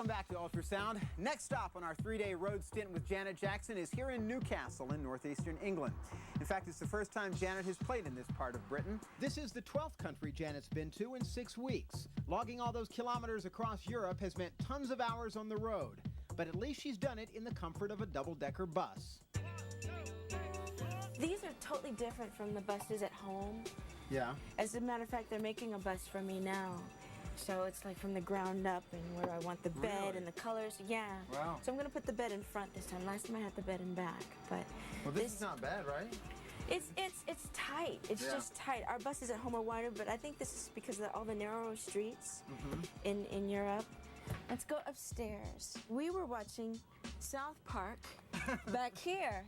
Welcome back to Ultrasound. Next stop on our 3-day road stint with Janet Jackson is here in Newcastle in northeastern England. In fact, it's the first time Janet has played in this part of Britain. This is the 12th country Janet's been to in 6 weeks. Logging all those kilometers across Europe has meant tons of hours on the road. But at least she's done it in the comfort of a double-decker bus. These are totally different from the buses at home. Yeah. As a matter of fact, they're making a bus for me now. So it's like from the ground up and where I want the bed Really? and the colors. Yeah. Wow. So I'm going to put the bed in front this time. Last time I had the bed in back. But Well, this is not bad, right? It's tight. It's just tight. Our buses at home are wider, but I think this is because of all the narrow streets in Europe. Let's go upstairs. We were watching South Park back here.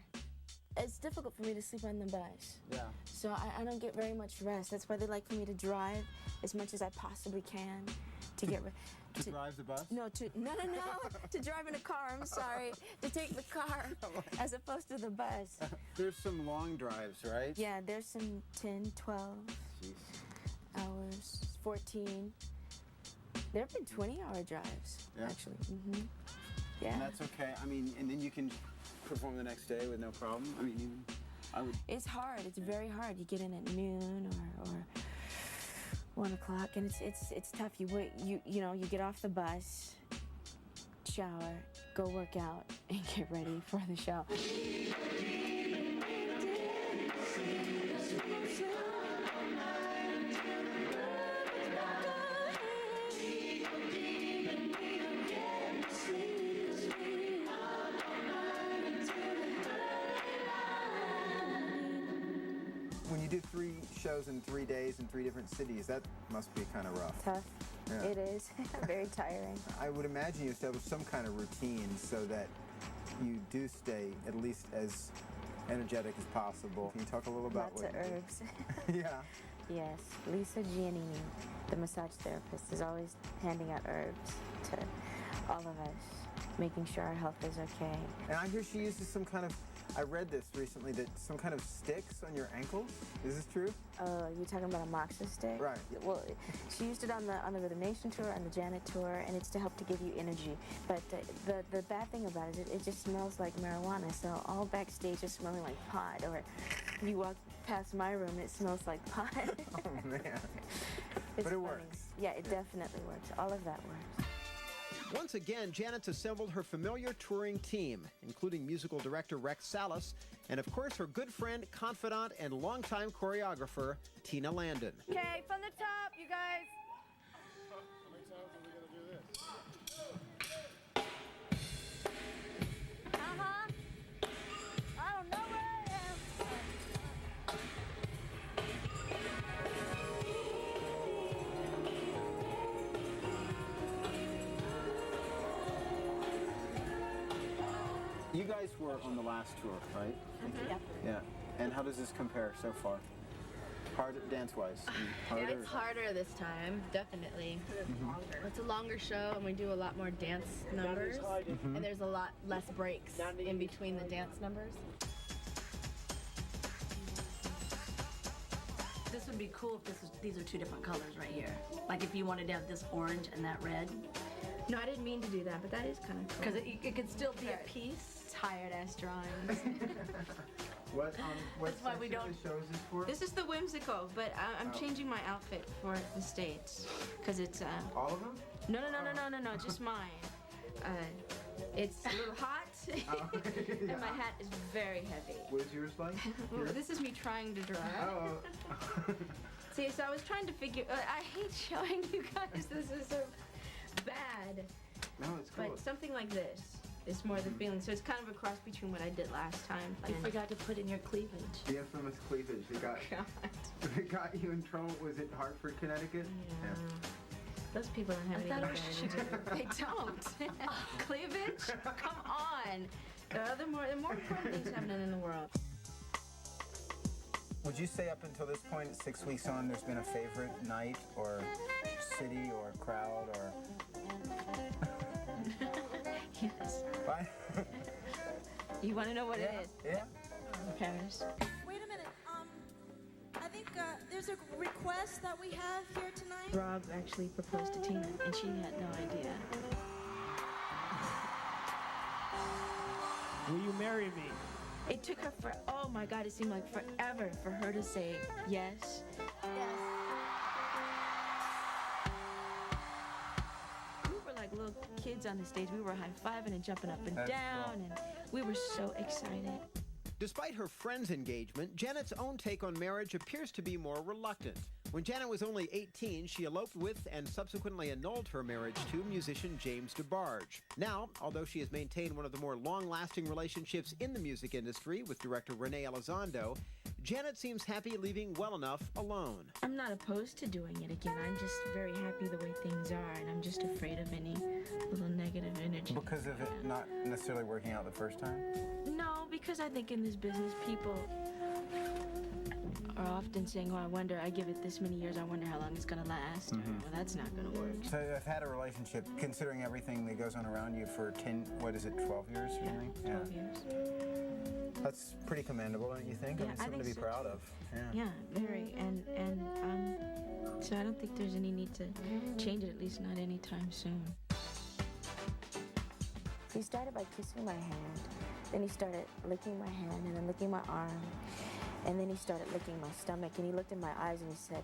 It's difficult for me to sleep on the bus. Yeah. So I don't get very much rest. That's why they like for me to drive as much as I possibly can to get rest. To drive the bus? No, to drive in a car, I'm sorry. To take the car as opposed to the bus. There's some long drives, right? Yeah, there's some 10, 12 hours, 14. There have been 20-hour drives, actually. Yeah. And that's okay. I mean, and then you can perform the next day with no problem. I mean, I would. It's hard. It's very hard. You get in at noon or 1 o'clock, and it's tough. You wait. You know you get off the bus, shower, go work out, and get ready for the show. When you do 3 shows in 3 days in 3 different cities, that must be kind of rough. Tough. Yeah. It is. Very tiring. I would imagine you establish some kind of routine so that you do stay at least as energetic as possible. Can you talk a little about Lots what of you do? herbs. Yeah. Yes. Lisa Giannini, the massage therapist, is always handing out herbs to all of us, making sure our health is okay. And I hear she uses some kind of, I read this recently, that some kind of sticks on your ankles. Is this true? Oh, you're talking about a moxa stick? Right. Well, she used it on the Rhythm Nation tour and the Janet tour, and it's to help to give you energy. But the bad thing about it, it just smells like marijuana. So all backstage is smelling like pot, or you walk past my room, it smells like pot. Oh man. It's But it funny. works. Yeah, it definitely works. All of that works. Once again, Janet's assembled her familiar touring team, including musical director Rex Salas, and of course her good friend, confidant, and longtime choreographer, Tina Landon. Okay, from the top, you guys. I don't know where I am. You guys were on the last tour, right? Yeah. Yeah. And how does this compare so far? Harder, dance-wise? Harder? Yeah, it's harder this time, definitely. It's a longer show, and we do a lot more dance numbers, and there's a lot less breaks in between the dance numbers. This would be cool if these are 2 different colors right here. Like if you wanted to have this orange and that red. No, I didn't mean to do that, but that is kind of cool. Because it could still be a piece. Tired-ass drawings. What That's why we section don't- of the show is this for? This is the whimsical, but I'm changing my outfit for the States, because it's All of them? No, just mine. It's a little hot, and my hat is very heavy. What is yours like? Well, this is me trying to draw. Oh. See, so I was trying to figure. I hate showing you guys. This is so bad. No, it's cool. But something like this is more the feeling. So it's kind of a cross between what I did last time. You forgot to put in your cleavage. The infamous cleavage. It got you in trouble. Was it Hartford, Connecticut? Yeah. Those people don't have I anything thought better to do. They don't. Cleavage? Come on. There are more important things happening in the world. Would you say up until this point, 6 weeks on, there's been a favorite night or city or crowd or? Yes. Bye. You want to know what it is? Yeah. Paris. Wait a minute. I think there's a request that we have here tonight. Rob actually proposed to Tina, and she had no idea. will you marry me? It took her oh my God, it seemed like forever for her to say yes. Yes. We were like little kids on the stage. We were high-fiving and jumping up and That's down, cool. and we were so excited. Despite her friend's engagement, Janet's own take on marriage appears to be more reluctant. When Janet was only 18, she eloped with and subsequently annulled her marriage to musician James DeBarge. Now, although she has maintained one of the more long-lasting relationships in the music industry with director Renee Elizondo, Janet seems happy leaving well enough alone. I'm not opposed to doing it again. I'm just very happy the way things are, and I'm just afraid of any little negative energy. Because of it not necessarily working out the first time? No, because I think in this business, people are often saying, oh, I give it this many years, I wonder how long it's going to last. Mm-hmm. Well, that's not going to work. So I've had a relationship, considering everything that goes on around you, for 12 years or something? 12 years. That's pretty commendable, don't you think? Yeah, I mean, something to be so, proud of. Yeah, very. And so I don't think there's any need to change it, at least not anytime soon. He started by kissing my hand, then he started licking my hand, and then licking my arm, and then he started licking my stomach, and he looked in my eyes and he said,